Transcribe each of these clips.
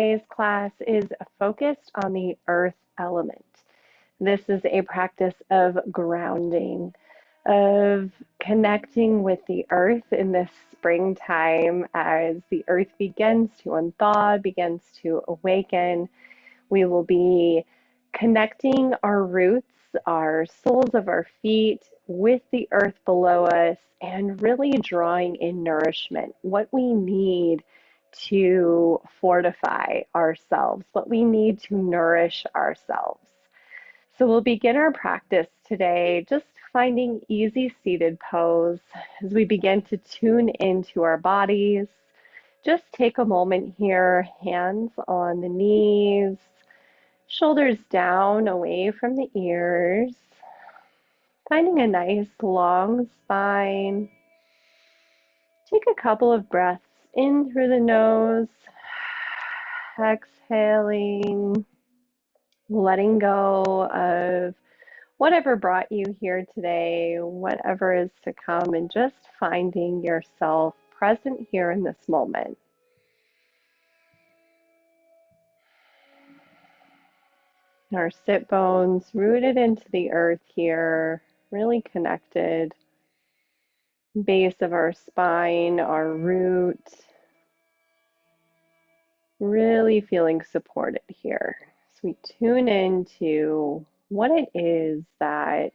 Today's class is focused on the earth element. This is a practice of grounding, of connecting with the earth in this springtime as the earth begins to unthaw, begins to awaken. We will be connecting our roots, our soles of our feet with the earth below us, and really drawing in nourishment, what we need to fortify ourselves, what we need to nourish ourselves. So we'll begin our practice today just finding easy seated pose as we begin to tune into our bodies. Just take a moment here, hands on the knees, shoulders down away from the ears, finding a nice long spine. Take a couple of breaths in through the nose, exhaling, letting go of whatever brought you here today, whatever is to come, and just finding yourself present here in this moment. Our sit bones rooted into the earth here, really connected. Base of our spine, our root, really feeling supported here. So we tune into what it is that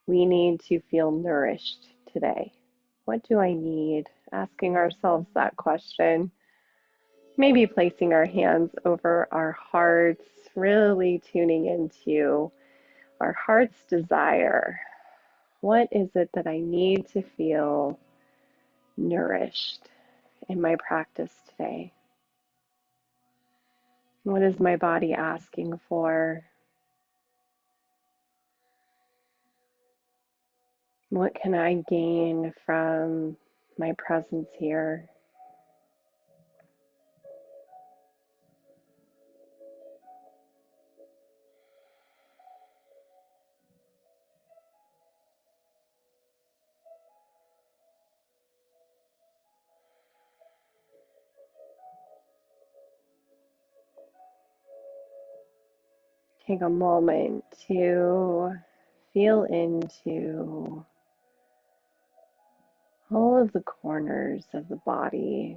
we need to feel nourished today. What do I need? Asking ourselves that question. Maybe placing our hands over our hearts, really tuning into our heart's desire. What is it that I need to feel nourished in my practice today? What is my body asking for? What can I gain from my presence here? Take a moment to feel into all of the corners of the body.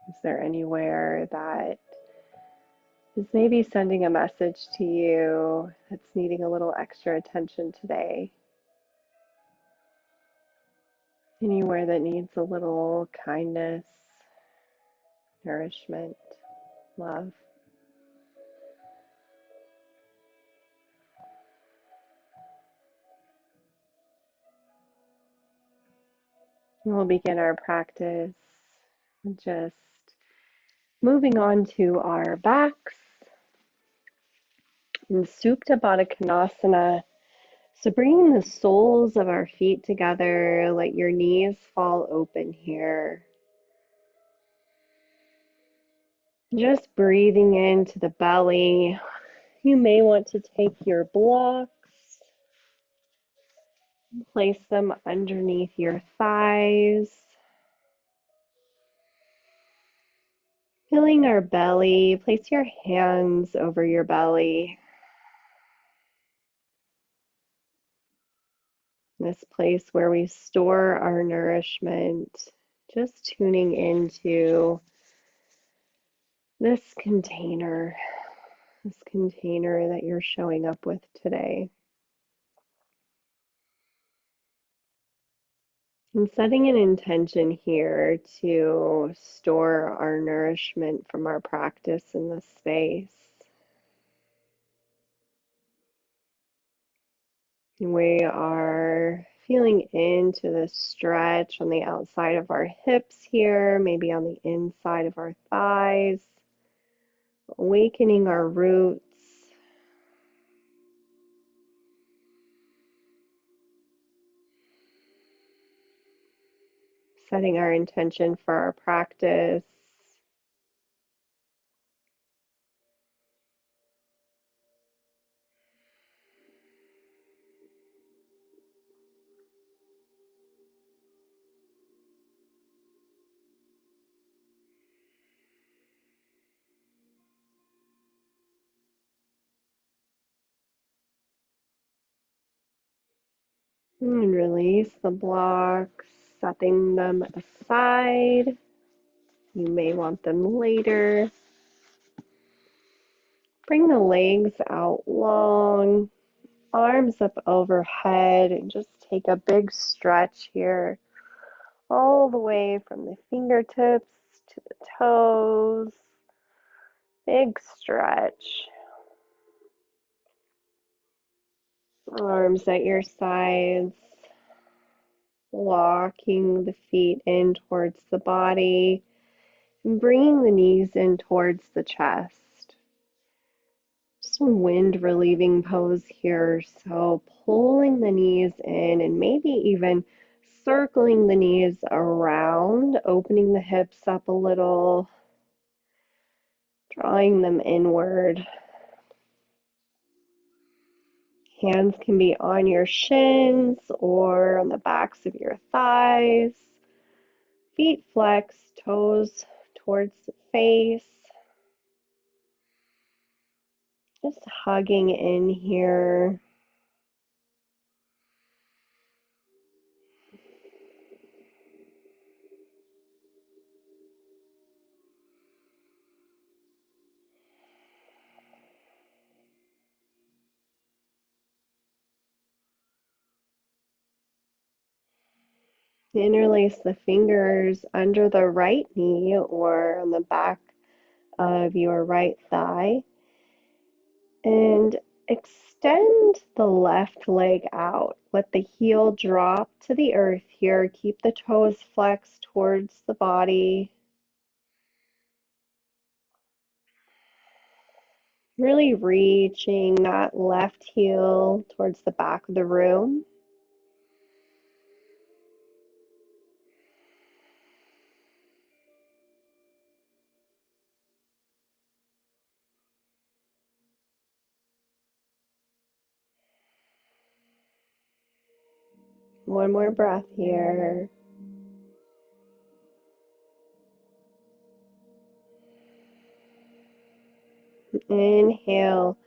Is there anywhere that is maybe sending a message to you that's needing a little extra attention today? Anywhere that needs a little kindness, nourishment, love? We'll begin our practice just moving on to our backs in Supta Baddha Konasana. So bringing the soles of our feet together, let your knees fall open here. Just breathing into the belly. You may want to take your blocks, place them underneath your thighs. Filling our belly, place your hands over your belly. This place where we store our nourishment, just tuning into this container that you're showing up with today. And setting an intention here to store our nourishment from our practice in this space. We are feeling into the stretch on the outside of our hips here, maybe on the inside of our thighs, awakening our roots. Setting our intention for our practice. And release the blocks, setting them aside. You may want them later. Bring the legs out long, arms up overhead, and just take a big stretch here, all the way from the fingertips to the toes. Big stretch. Arms at your sides, walking the feet in towards the body, and bringing the knees in towards the chest. Just a wind relieving pose here. So pulling the knees in and maybe even circling the knees around, opening the hips up a little, drawing them inward. Hands can be on your shins or on the backs of your thighs. Feet flex, toes towards the face. Just hugging in here. Interlace the fingers under the right knee or on the back of your right thigh and extend the left leg out. Let the heel drop to the earth here. Keep the toes flexed towards the body. Really reaching that left heel towards the back of the room. One more breath here. Inhale.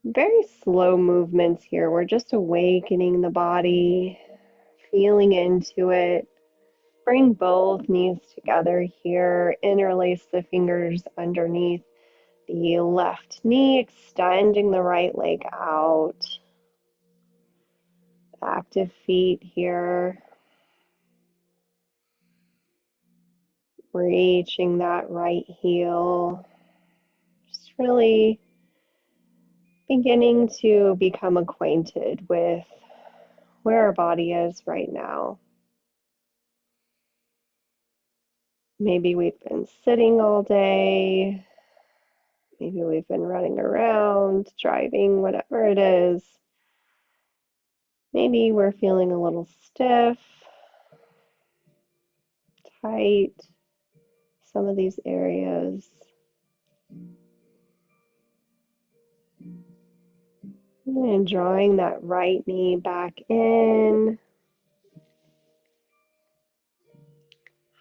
Very slow movements here. We're just awakening the body, feeling into it. Bring both knees together here. Interlace the fingers underneath the left knee, extending the right leg out. Active feet here. Reaching that right heel. Just really beginning to become acquainted with where our body is right now. Maybe we've been sitting all day. Maybe we've been running around, driving, whatever it is. Maybe we're feeling a little stiff, tight, some of these areas. And drawing that right knee back in,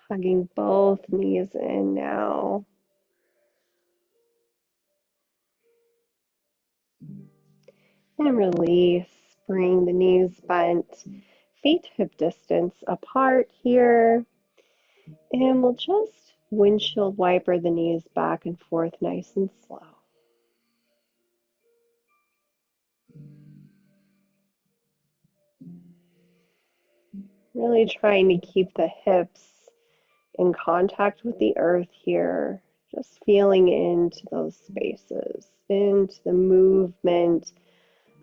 hugging both knees in now. And release, bring the knees bent, feet hip distance apart here. And we'll just windshield wiper the knees back and forth nice and slow. Really trying to keep the hips in contact with the earth here. Just feeling into those spaces, into the movement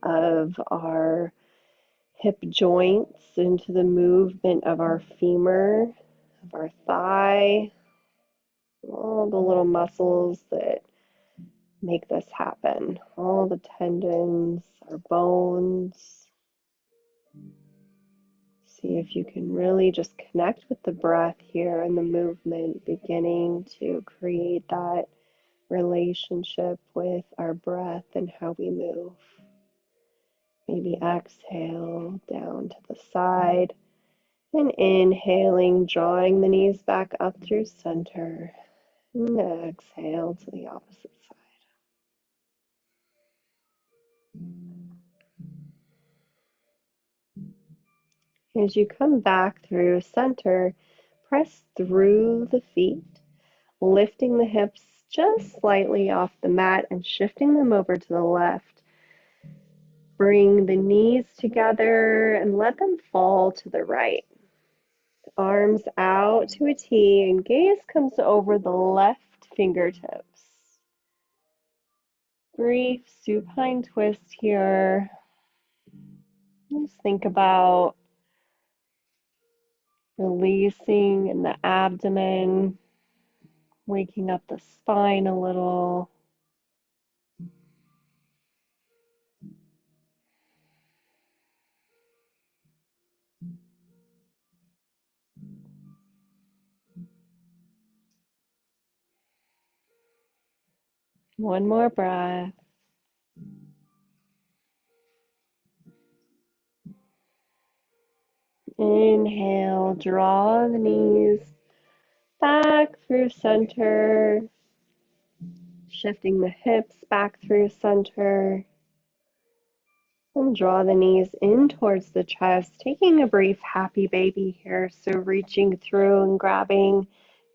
of our hip joints, into the movement of our femur, of our thigh, all the little muscles that make this happen, all the tendons, our bones. See if you can really just connect with the breath here and the movement, beginning to create that relationship with our breath and how we move. Maybe exhale down to the side and inhaling, drawing the knees back up through center. And exhale to the opposite side. As you come back through center, press through the feet, lifting the hips just slightly off the mat and shifting them over to the left. Bring the knees together and let them fall to the right. Arms out to a T and gaze comes over the left fingertips. Brief supine twist here. Just think about releasing in the abdomen, waking up the spine a little. One more breath. Inhale, draw the knees back through center, shifting the hips back through center. And draw the knees in towards the chest, taking a brief happy baby here. So reaching through and grabbing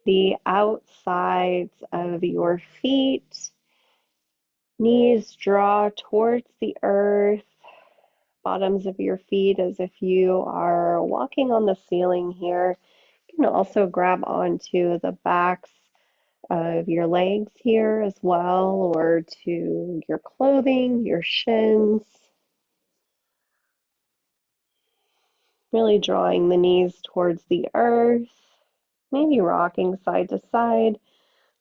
the outsides of your feet. Knees draw towards the earth. Bottoms of your feet as if you are walking on the ceiling here. You can also grab onto the backs of your legs here as well, or to your clothing, your shins. Really drawing the knees towards the earth, maybe rocking side to side.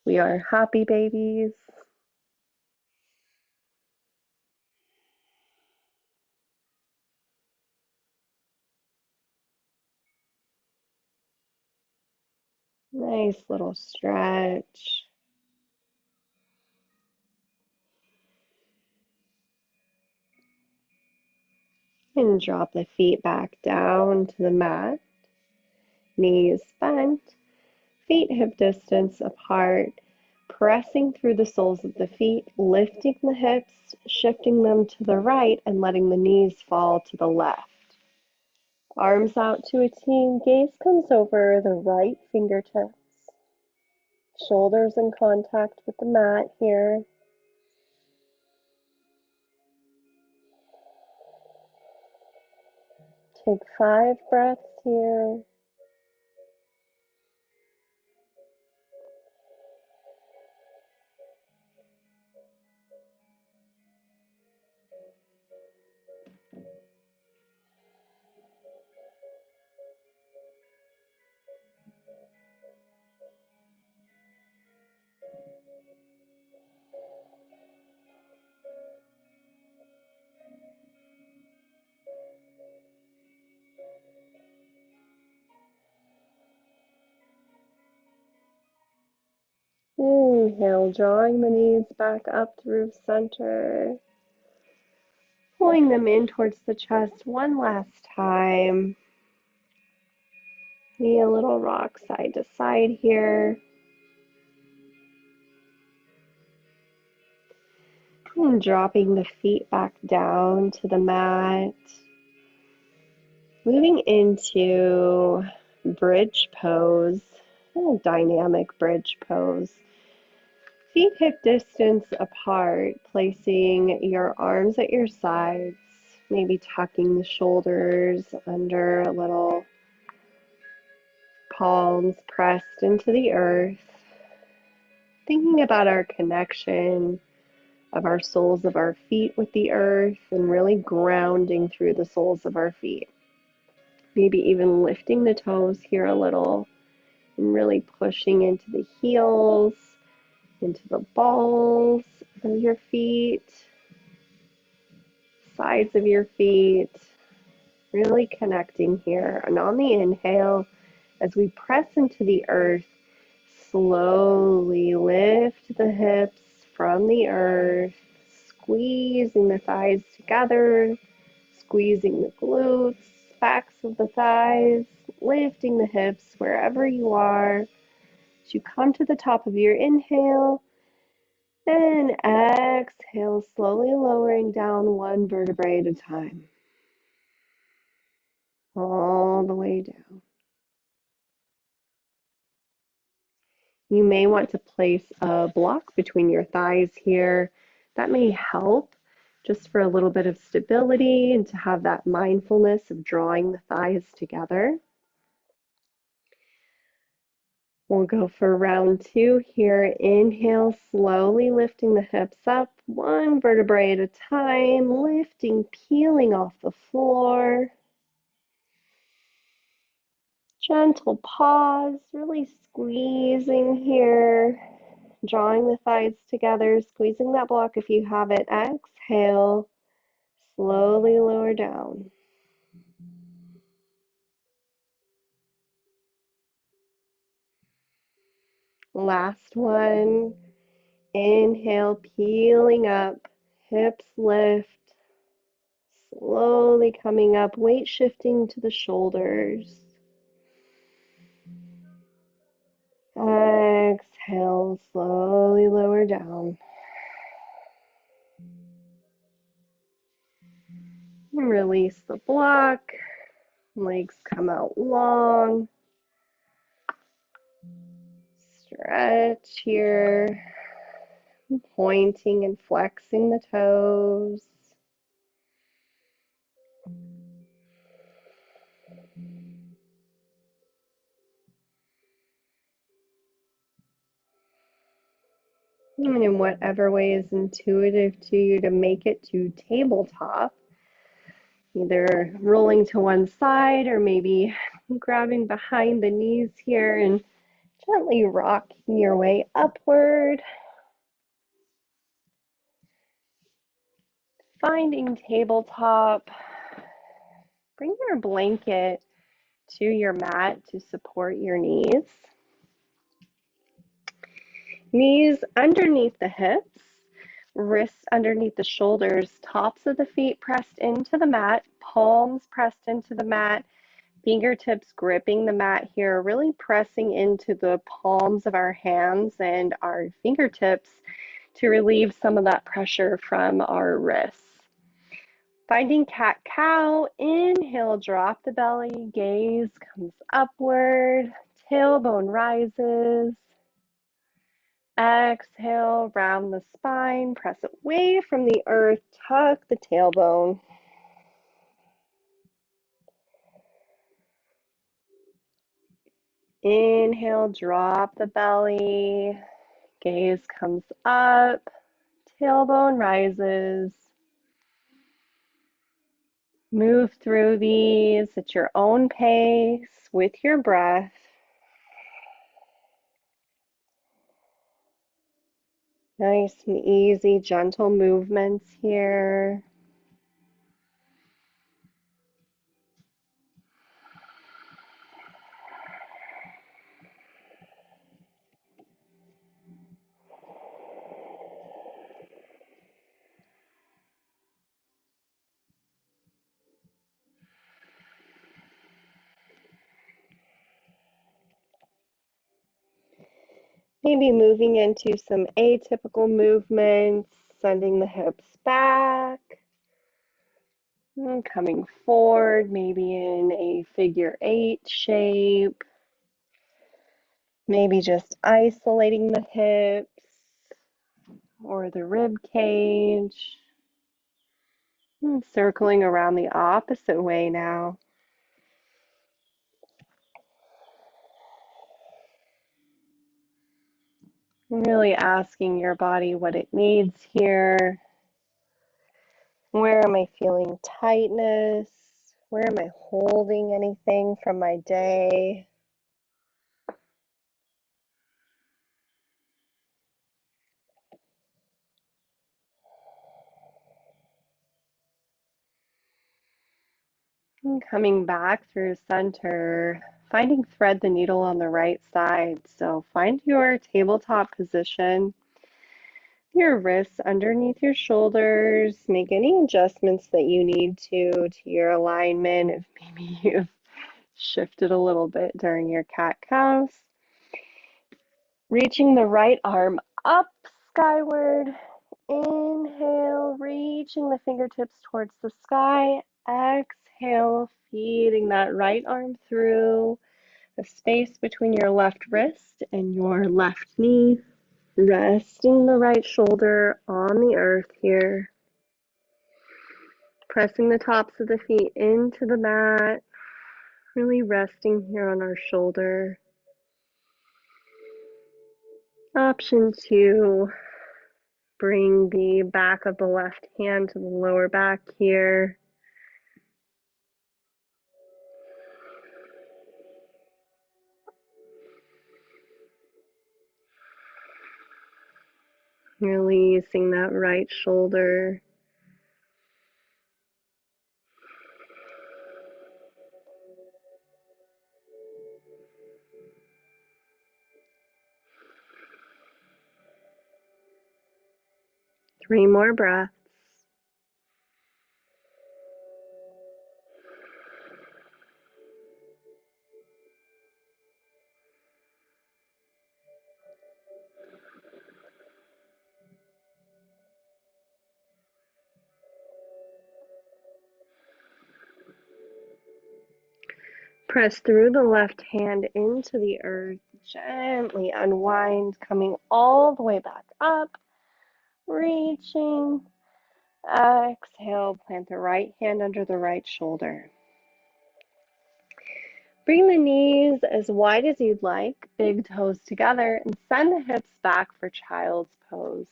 We are happy babies. Nice little stretch. And drop the feet back down to the mat. Knees bent, feet hip distance apart. Pressing through the soles of the feet, lifting the hips, shifting them to the right, and letting the knees fall to the left. Arms out to a T, gaze comes over the right fingertips. Shoulders in contact with the mat here. Take 5 breaths here. Inhale, drawing the knees back up through center. Pulling them in towards the chest one last time. Maybe a little rock side to side here. And dropping the feet back down to the mat. Moving into bridge pose, a dynamic bridge pose. Feet hip distance apart, placing your arms at your sides, maybe tucking the shoulders under a little, palms pressed into the earth. Thinking about our connection of our soles of our feet with the earth and really grounding through the soles of our feet. Maybe even lifting the toes here a little and really pushing into the heels, into the balls of your feet, sides of your feet, really connecting here. And on the inhale, as we press into the earth, slowly lift the hips from the earth, squeezing the thighs together, squeezing the glutes, backs of the thighs, lifting the hips wherever you are. As you come to the top of your inhale, and exhale, slowly lowering down one vertebrae at a time. all the way down. You may want to place a block between your thighs here. That may help just for a little bit of stability and to have that mindfulness of drawing the thighs together. We'll go for round 2 here. Inhale, slowly lifting the hips up, one vertebrae at a time, lifting, peeling off the floor. Gentle pause, really squeezing here, drawing the thighs together, squeezing that block if you have it. Exhale, slowly lower down. Last one. Inhale, peeling up, hips lift, slowly coming up, weight shifting to the shoulders. Exhale, slowly lower down. Release the block. Legs come out long. Stretch here. Pointing and flexing the toes. And in whatever way is intuitive to you to make it to tabletop, either rolling to one side or maybe grabbing behind the knees here and gently rocking your way upward. Finding tabletop. Bring your blanket to your mat to support your knees. Knees underneath the hips, wrists underneath the shoulders, tops of the feet pressed into the mat, palms pressed into the mat, fingertips gripping the mat here, really pressing into the palms of our hands and our fingertips to relieve some of that pressure from our wrists. Finding cat-cow, inhale, drop the belly, gaze comes upward, tailbone rises. Exhale, round the spine, press away from the earth, tuck the tailbone. Inhale, drop the belly, gaze comes up, tailbone rises. Move through these at your own pace with your breath. Nice and easy, gentle movements here. Maybe moving into some atypical movements, sending the hips back. And coming forward, maybe in a figure 8 shape. Maybe just isolating the hips or the rib cage. And circling around the opposite way now. Really asking your body what it needs here. Where am I feeling tightness? Where am I holding anything from my day? And coming back through center, finding thread the needle on the right side. So find your tabletop position. Your wrists underneath your shoulders. Make any adjustments that you need to your alignment. If maybe you've shifted a little bit during your cat-cows. Reaching the right arm up skyward. Inhale, reaching the fingertips towards the sky. Exhale, feeding that right arm through the space between your left wrist and your left knee. Resting the right shoulder on the earth here. Pressing the tops of the feet into the mat. Really resting here on our shoulder. Option 2, bring the back of the left hand to the lower back here. Releasing that right shoulder. Three more breaths. Press through the left hand into the earth. Gently unwind, coming all the way back up. Reaching. Exhale, plant the right hand under the right shoulder. Bring the knees as wide as you'd like, big toes together, and send the hips back for child's pose.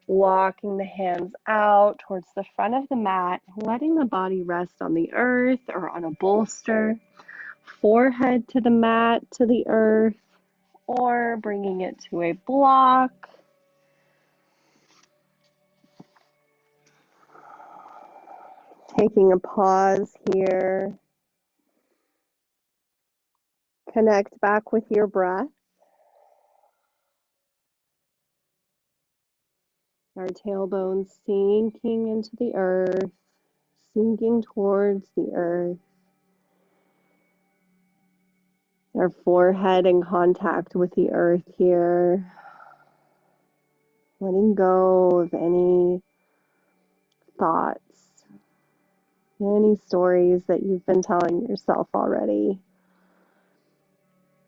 Walking the hands out towards the front of the mat, letting the body rest on the earth or on a bolster. Forehead to the mat, to the earth, or bringing it to a block. Taking a pause here. Connect back with your breath. Our tailbone sinking into the earth, sinking towards the earth. Our forehead in contact with the earth here. Letting go of any thoughts, any stories that you've been telling yourself already.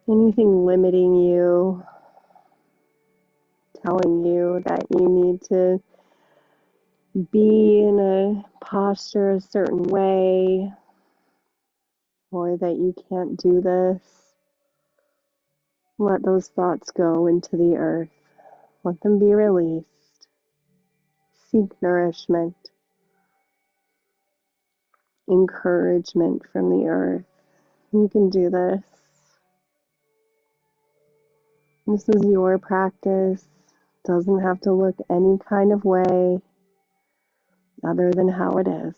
Anything limiting you, telling you that you need to be in a posture a certain way, or that you can't do this. Let those thoughts go into the earth. Let them be released. Seek nourishment, encouragement from the earth. You can do this. This is your practice. Doesn't have to look any kind of way other than how it is.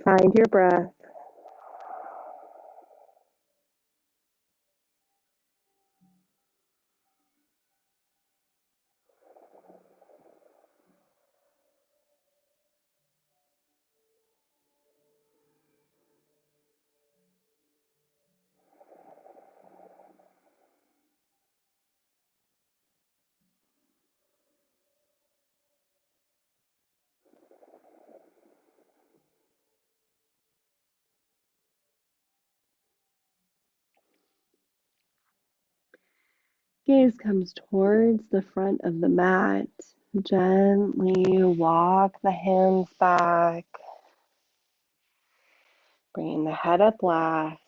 Find your breath. Gaze comes towards the front of the mat. Gently walk the hands back. Bringing the head up last.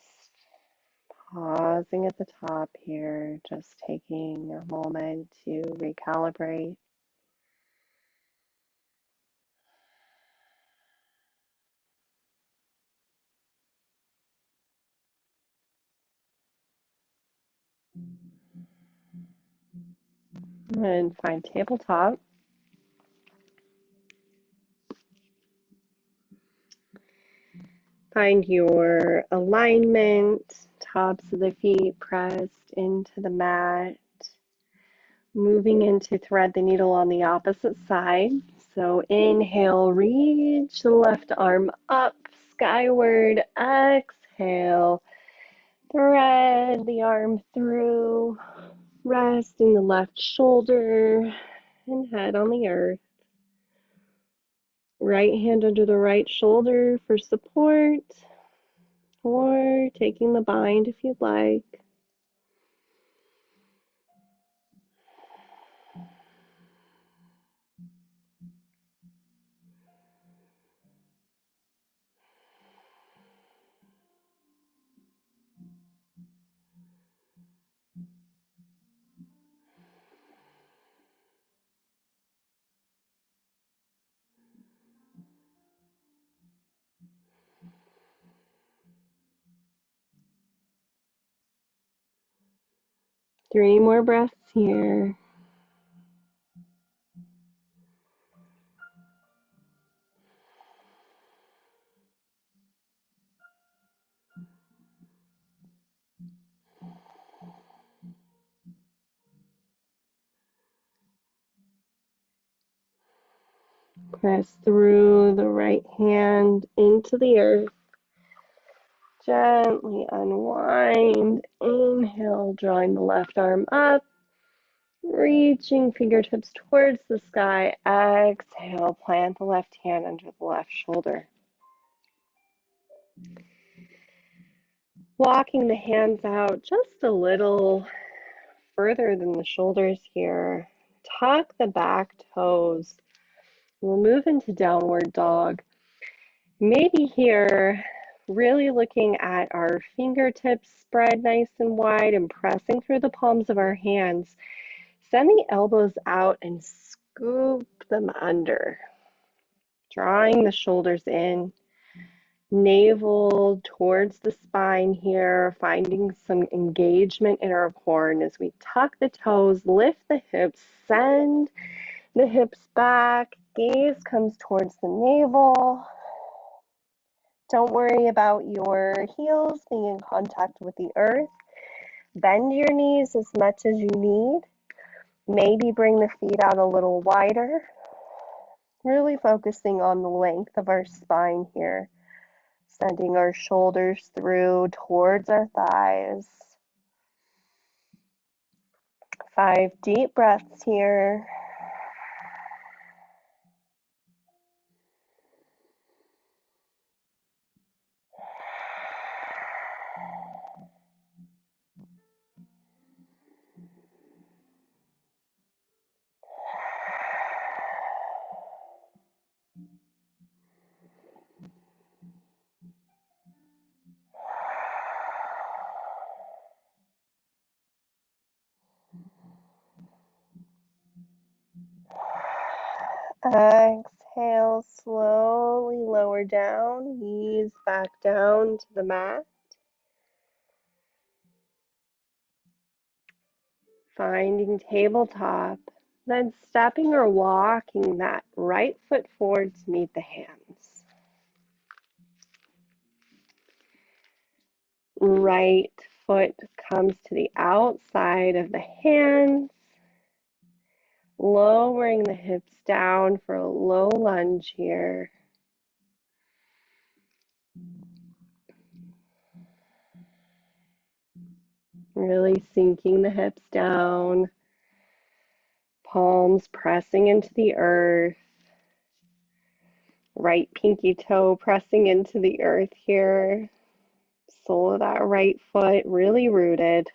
Pausing at the top here, just taking a moment to recalibrate. And find tabletop. Find your alignment, tops of the feet pressed into the mat. Moving into thread the needle on the opposite side. So inhale, reach the left arm up skyward. Exhale, thread the arm through. Resting the left shoulder and head on the earth. Right hand under the right shoulder for support, or taking the bind if you'd like. Three more breaths here. Press through the right hand into the earth. Gently unwind. Inhale, drawing the left arm up. Reaching fingertips towards the sky. Exhale, plant the left hand under the left shoulder. Walking the hands out just a little further than the shoulders here. Tuck the back toes. We'll move into downward dog. Maybe here, really looking at our fingertips spread nice and wide and pressing through the palms of our hands. Send the elbows out and scoop them under. Drawing the shoulders in. Navel towards the spine here, finding some engagement in our core. And as we tuck the toes, lift the hips, send the hips back, gaze comes towards the navel. Don't worry about your heels being in contact with the earth. Bend your knees as much as you need. Maybe bring the feet out a little wider. Really focusing on the length of our spine here. Sending our shoulders through towards our thighs. 5 deep breaths here. Exhale, slowly lower down, knees back down to the mat. Finding tabletop, then stepping or walking that right foot forward to meet the hands. Right foot comes to the outside of the hands, lowering the hips down for a low lunge here. Really sinking the hips down, palms pressing into the earth, right pinky toe pressing into the earth here, sole of that right foot really rooted.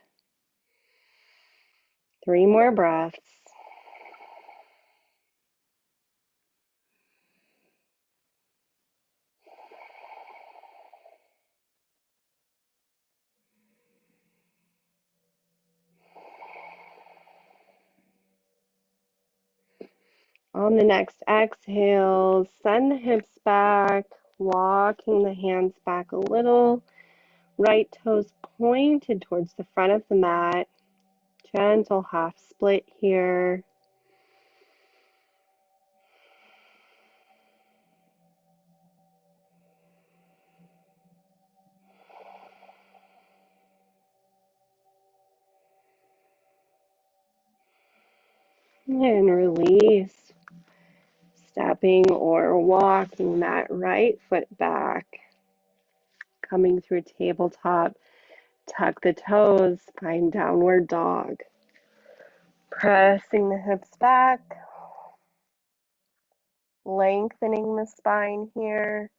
3 more breaths. On the next exhale, send the hips back, walking the hands back a little. Right toes pointed towards the front of the mat. Gentle half split here. And release. Stepping or walking that right foot back. Coming through tabletop. Tuck the toes, find downward dog. Pressing the hips back. Lengthening the spine here.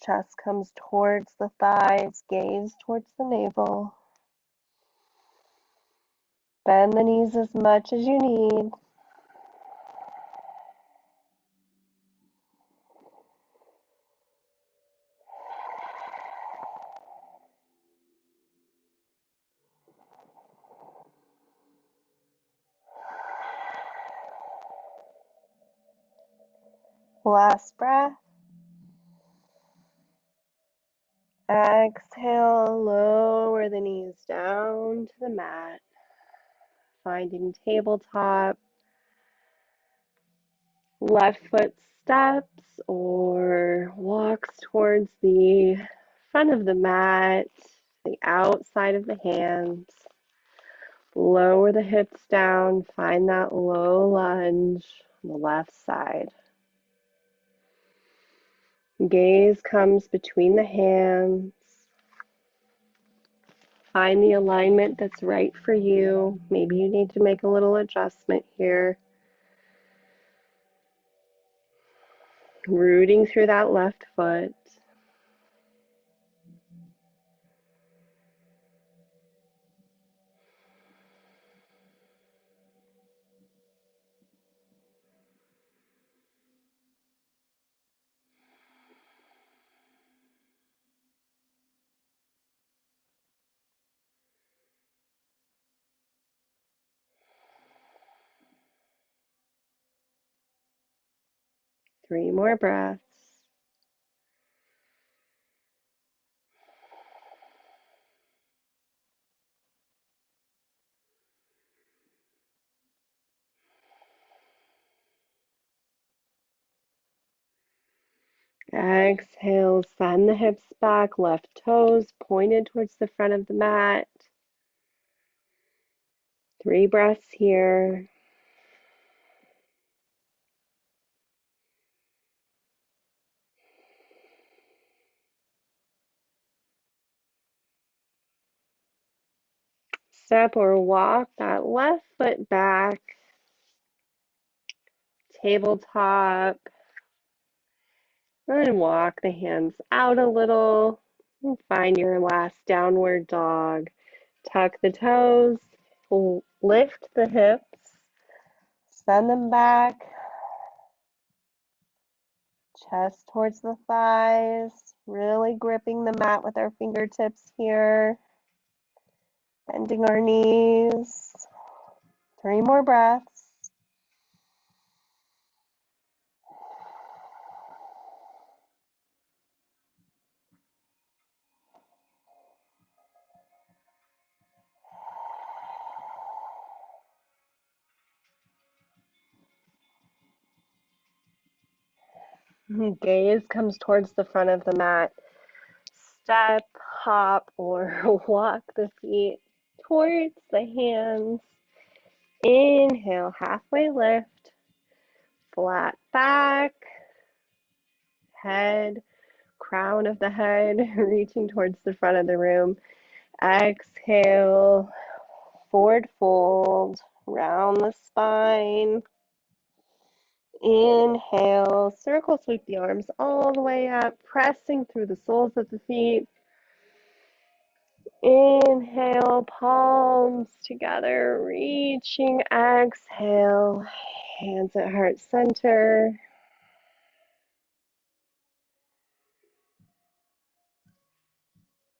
Chest comes towards the thighs, gaze towards the navel. Bend the knees as much as you need. Last breath. Exhale, lower the knees down to the mat. Finding tabletop. Left foot steps or walks towards the front of the mat, the outside of the hands. Lower the hips down, find that low lunge on the left side. Gaze comes between the hands. Find the alignment that's right for you. Maybe you need to make a little adjustment here. Rooting through that left foot. Three more breaths. Exhale, send the hips back, left toes pointed towards the front of the mat. 3 breaths here. Step or walk that left foot back. Tabletop. And walk the hands out a little. And find your last downward dog. Tuck the toes. Lift the hips. Send them back. Chest towards the thighs. Really gripping the mat with our fingertips here. Bending our knees. 3 more breaths. Gaze comes towards the front of the mat. Step, hop, or walk the feet towards the hands. Inhale, halfway lift. Flat back. Head, crown of the head, reaching towards the front of the room. Exhale, forward fold, round the spine. Inhale, circle sweep the arms all the way up, pressing through the soles of the feet. Inhale, palms together, reaching. Exhale, hands at heart center.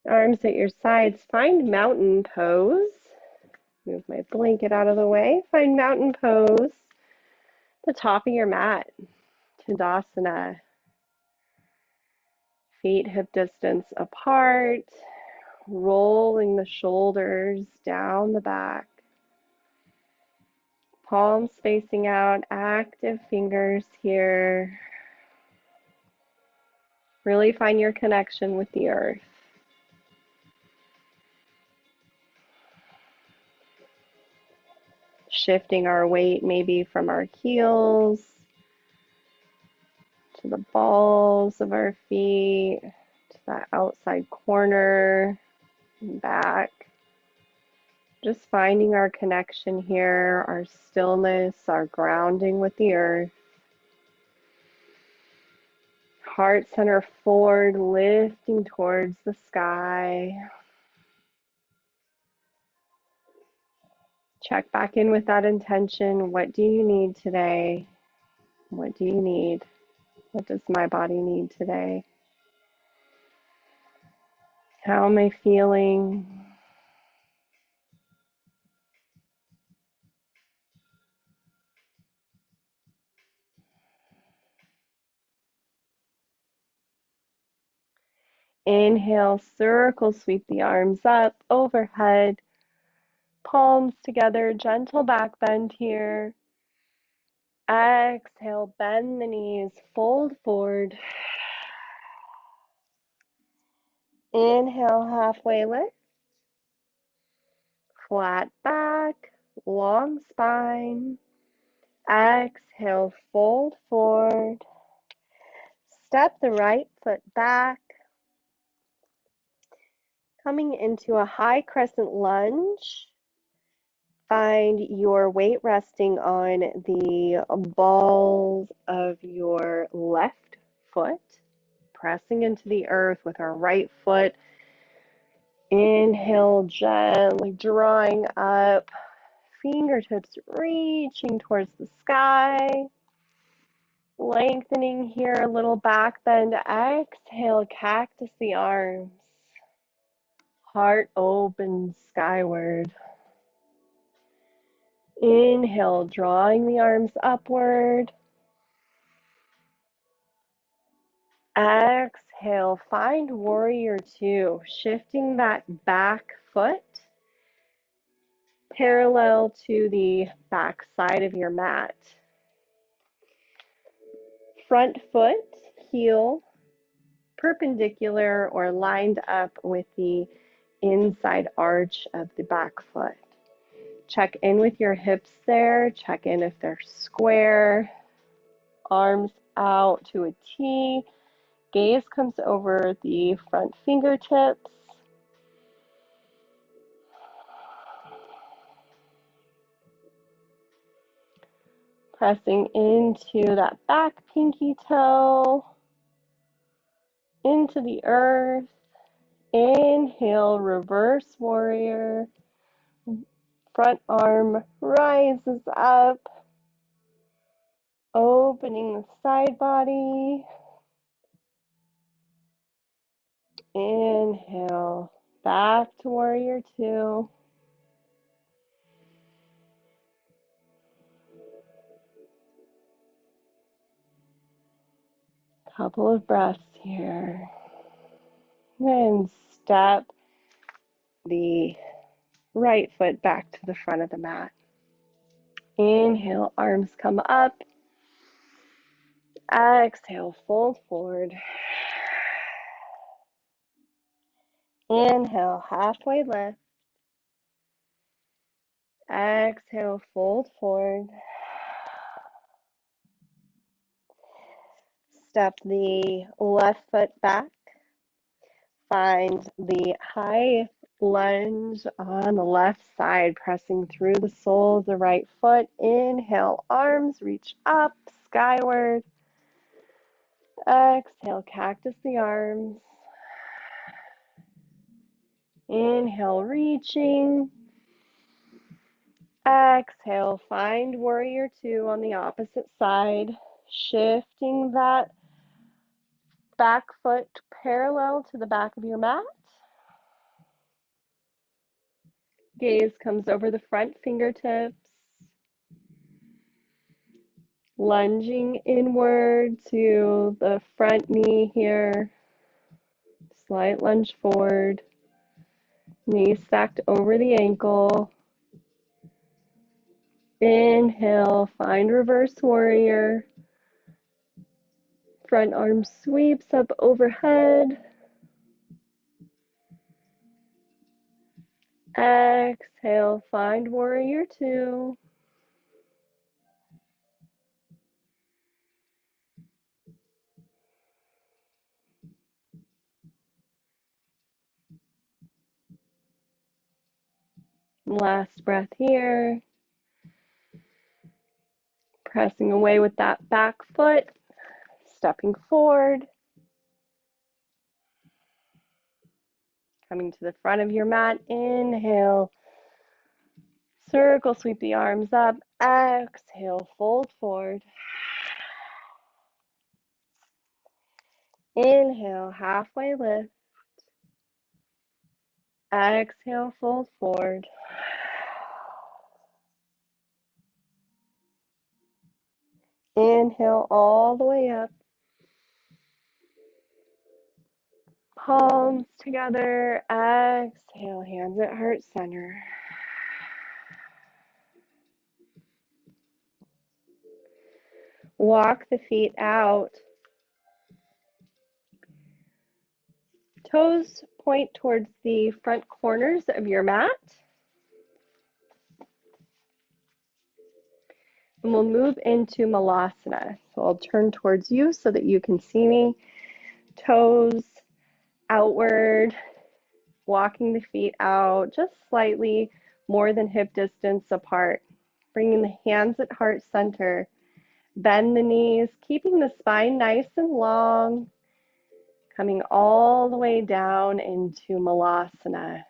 Arms at your sides. Find mountain pose. Move my blanket out of the way. Find mountain pose. The top of your mat. Tadasana. Feet hip distance apart. Rolling the shoulders down the back. Palms facing out. Active fingers here. Really find your connection with the earth. Shifting our weight maybe from our heels to the balls of our feet, to that outside corner, and back. Just finding our connection here, our stillness, our grounding with the earth. Heart center forward, lifting towards the sky. Check back in with that intention. What do you need today? What do you need? What does my body need today? How am I feeling? Inhale, circle, sweep the arms up, overhead, palms together, gentle back bend here. Exhale, bend the knees, fold forward. Inhale, halfway lift, flat back, long spine. Exhale, fold forward. Step the right foot back, coming into a high crescent lunge. Find your weight resting on the balls of your left foot, pressing into the earth with our right foot. Inhale, gently drawing up, fingertips reaching towards the sky. Lengthening here, a little back bend. Exhale, cactus the arms. Heart open skyward. Inhale, drawing the arms upward. Exhale, find warrior two, shifting that back foot parallel to the back side of your mat. Front foot, heel, perpendicular or lined up with the inside arch of the back foot. Check in with your hips there. Check in if they're square. Arms out to a T. Gaze comes over the front fingertips. Pressing into that back pinky toe. Into the earth. Inhale, reverse warrior. Front arm rises up. Opening the side body. Inhale, back to warrior two. Couple of breaths here. Then step the right foot back to the front of the mat. Inhale, arms come up. Exhale, fold forward. Inhale, halfway lift. Exhale, fold forward. Step the left foot back. Find the high lunge on the left side, pressing through the sole of the right foot. Inhale, arms reach up, skyward. Exhale, cactus the arms. Inhale, reaching. Exhale, find warrior two on the opposite side, shifting that back foot parallel to the back of your mat. Gaze comes over the front fingertips, lunging inward to the front knee here. Slight lunge forward, knee stacked over the ankle. Inhale, find reverse warrior. Front arm sweeps up overhead. Exhale, find warrior two. Last breath here. Pressing away with that back foot, stepping forward. Coming to the front of your mat, inhale, circle, sweep the arms up, exhale, fold forward. Inhale, halfway lift, exhale, fold forward. Inhale all the way up, palms together, exhale, hands at heart center. Walk the feet out. Toes point towards the front corners of your mat. And we'll move into Malasana. So I'll turn towards you so that you can see me. Toes outward, walking the feet out just slightly more than hip distance apart. Bringing the hands at heart center. Bend the knees, keeping the spine nice and long. Coming all the way down into Malasana.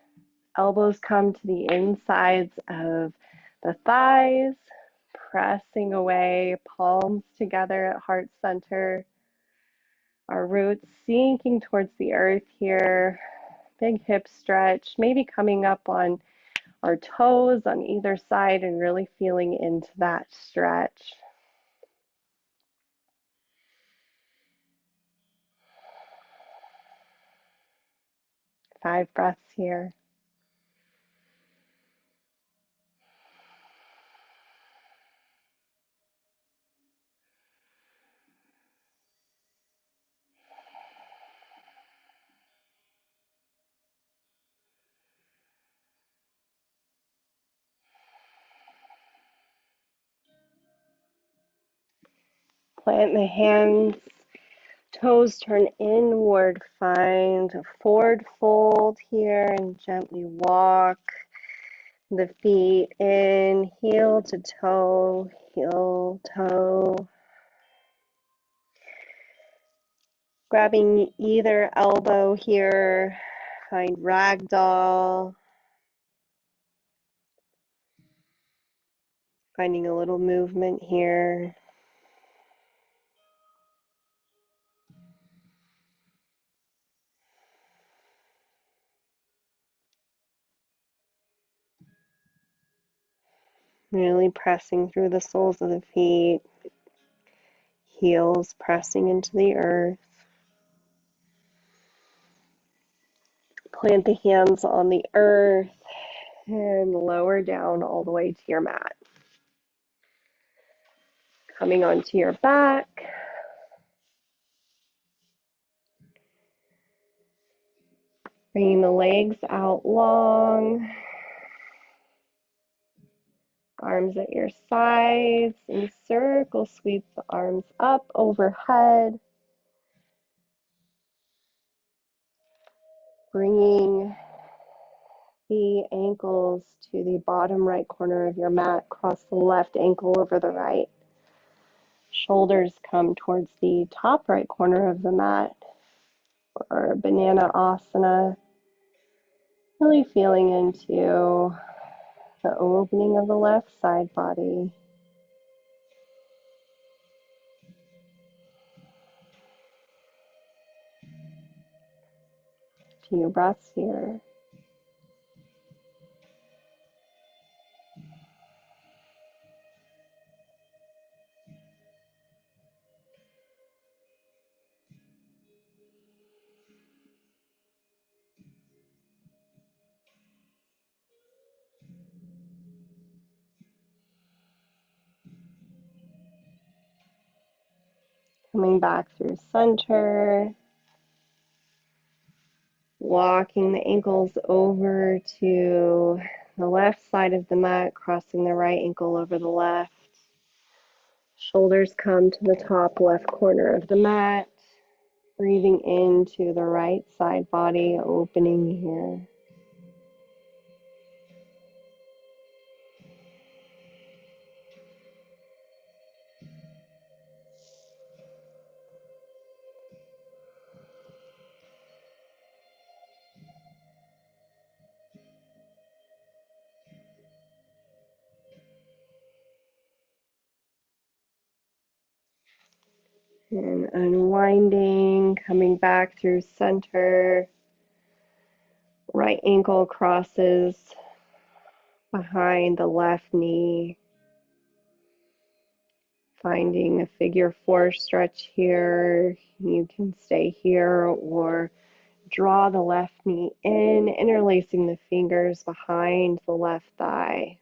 Elbows come to the insides of the thighs, pressing away, palms together at heart center. Our roots sinking towards the earth here. Big hip stretch, maybe coming up on our toes on either side and really feeling into that stretch. 5 breaths here. Plant the hands, toes turn inward, find a forward fold here and gently walk the feet in, heel to toe, heel, toe. Grabbing either elbow here, find ragdoll. Finding a little movement here. Really pressing through the soles of the feet. Heels pressing into the earth. Plant the hands on the earth and lower down all the way to your mat. Coming onto your back. Bringing the legs out long. Arms at your sides and circle sweep the arms up overhead. Bringing the ankles to the bottom right corner of your mat. Cross the left ankle over the right. Shoulders come towards the top right corner of the mat, or banana asana. Really feeling into the opening of the left side body. Few breaths here. Coming back through center. Walking the ankles over to the left side of the mat, crossing the right ankle over the left. Shoulders come to the top left corner of the mat. Breathing into the right side body, opening here. And unwinding, coming back through center. Right ankle crosses behind the left knee. Finding a figure four stretch here. You can stay here or draw the left knee in, interlacing the fingers behind the left thigh.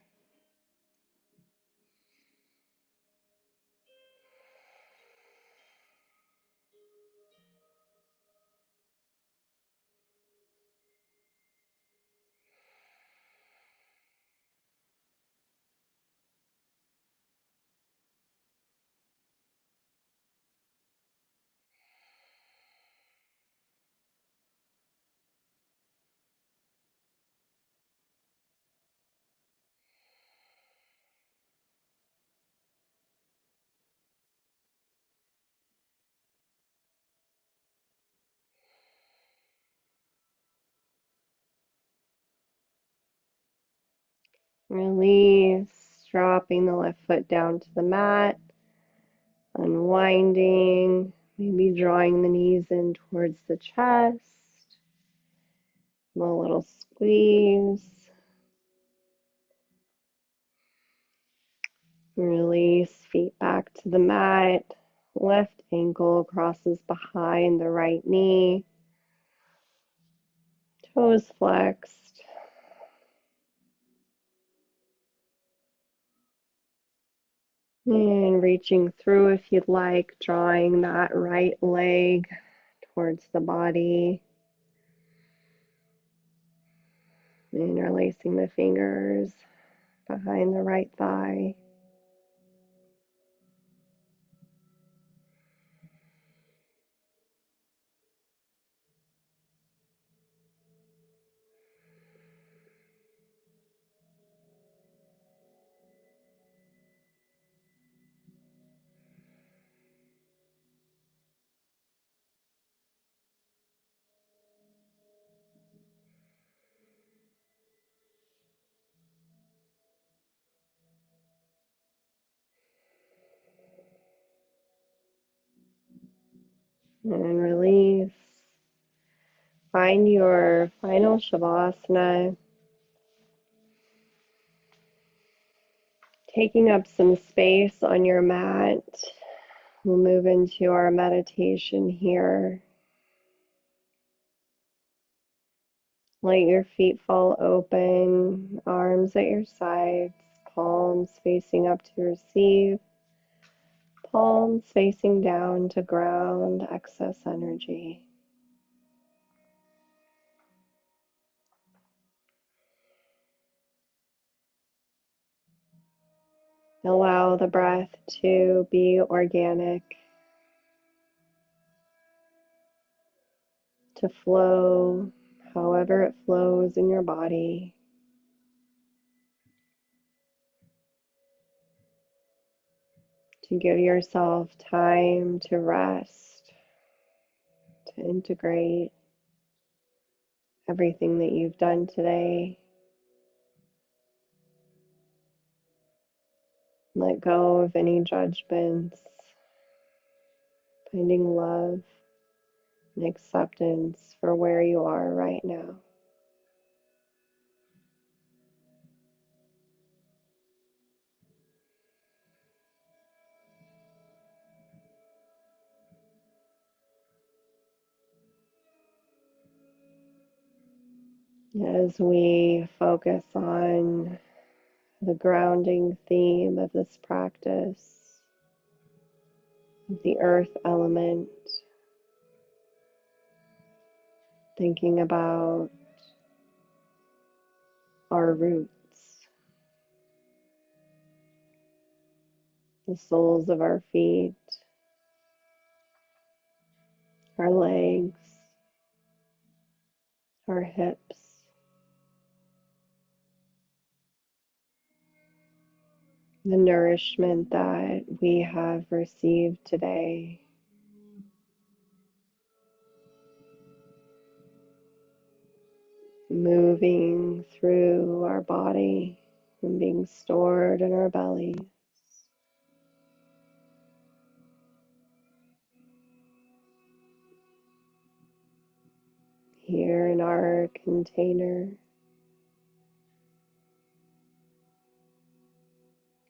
Release, dropping the left foot down to the mat, unwinding, maybe drawing the knees in towards the chest, a little squeeze. Release, feet back to the mat, left ankle crosses behind the right knee, toes flexed. And reaching through if you'd like, drawing that right leg towards the body, interlacing the fingers behind the right thigh. And release. Find your final Shavasana, taking up some space on your mat. We'll move into our meditation here. Let your feet fall open, arms at your sides, palms facing up to receive, palms facing down to ground excess energy. Allow the breath to be organic, to flow however it flows in your body. To give yourself time to rest, to integrate everything that you've done today. Let go of any judgments, finding love and acceptance for where you are right now. As we focus on the grounding theme of this practice, of the earth element, thinking about our roots, the soles of our feet, our legs, our hips, the nourishment that we have received today. Moving through our body and being stored in our belly. here in our container,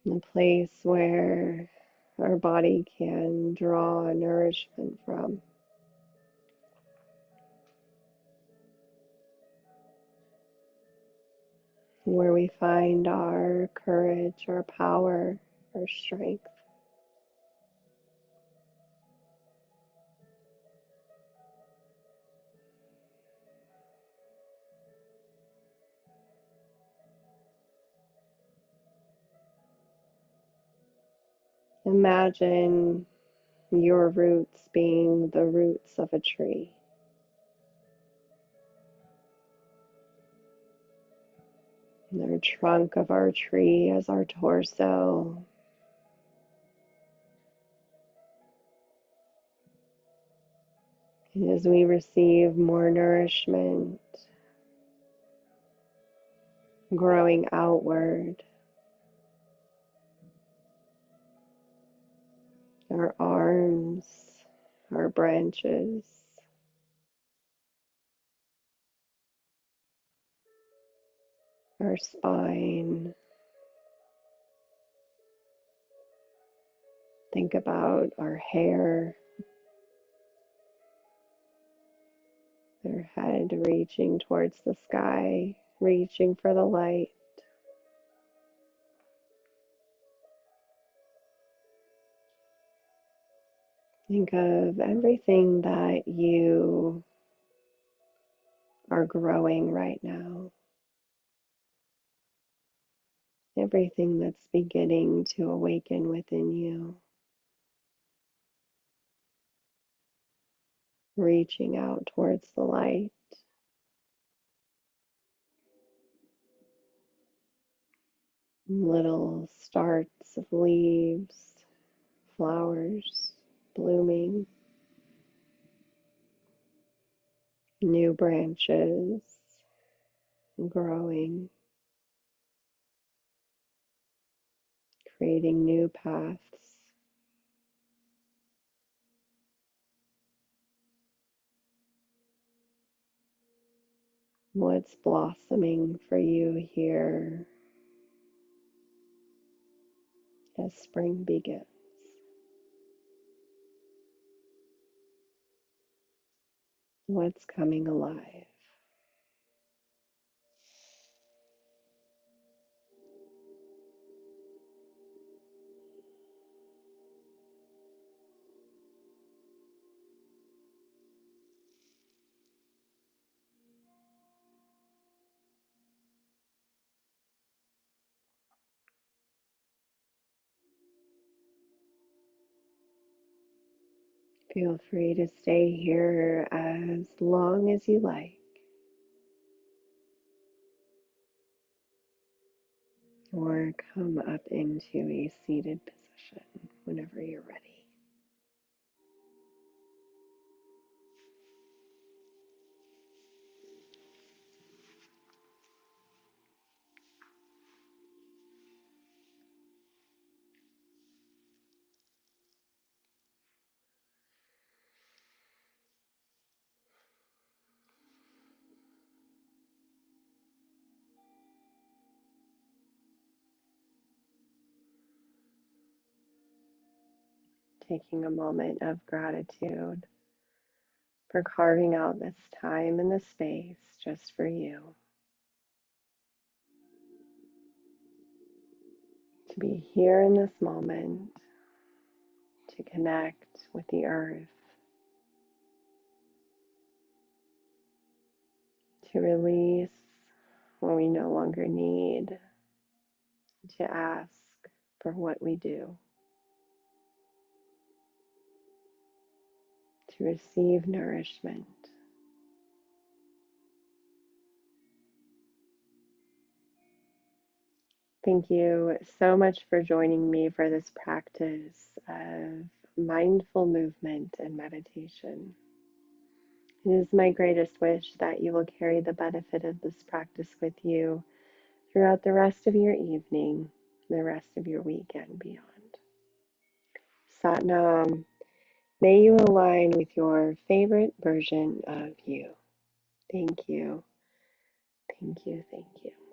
a place where our body can draw nourishment from, where we find our courage, our power, our strength. Imagine your roots being the roots of a tree, and the trunk of our tree as our torso. And as we receive more nourishment, growing outward, our arms, our branches, our spine. Think about our hair, our head reaching towards the sky, reaching for the light. Think of everything that you are growing right now, everything that's beginning to awaken within you, reaching out towards the light. Little starts of leaves, flowers blooming, new branches growing, creating new paths. What's blossoming for you here as spring begins? What's coming alive? Feel free to stay here as long as you like, or come up into a seated position whenever you're ready. Taking a moment of gratitude for carving out this time and this space just for you, to be here in this moment, to connect with the earth, to release what we no longer need, to ask for what we do, to receive nourishment. Thank you so much for joining me for this practice of mindful movement and meditation. It is my greatest wish that you will carry the benefit of this practice with you throughout the rest of your evening, the rest of your week and beyond. Satnam, may you align with your favorite version of you. Thank you. Thank you. Thank you.